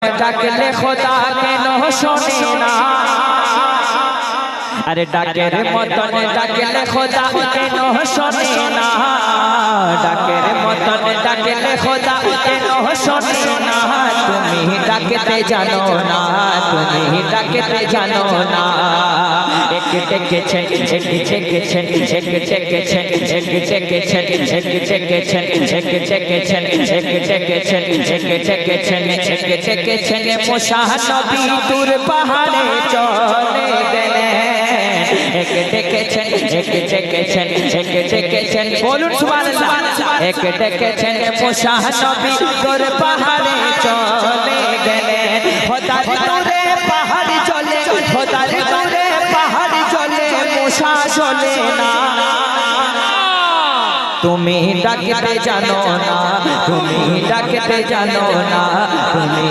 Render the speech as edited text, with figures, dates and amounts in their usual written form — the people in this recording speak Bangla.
ডাকলে খোদা কেন শোনে না? আরে ডাকের মতন ডাকলে খোদা কেন শোনে না? ডাকের মতন ডাকলে খোদা কেন শোনে না? তুমি ডাকতে জানো না, তুমি ডাকতে জানো না। এক ডেকেছেন, এক ডেকেছেন, এক ডেকেছেন, এক ডেকেছেন, এক ডেকেছেন, এক ডেকেছেন, এক ডেকেছেন, এক ডেকেছেন, এক ডেকেছেন। মুসা নবী দূর পাহাড়ে চলে গেলেন। এক ডেকেছেন, এক ডেকেছেন, এক ডেকেছেন, বলুন সুবহানাল্লাহ। এক ডেকেছেন মুসা নবী দূর পাহাড়ে চলে গেলেন। খোদার দূরে পাহাড় চলে, খোদার দূরে পাহাড় চলে, মুসা চলে না। তুমি ডাকতে জানো না, তুমি ডাকতে জানো না, তুমি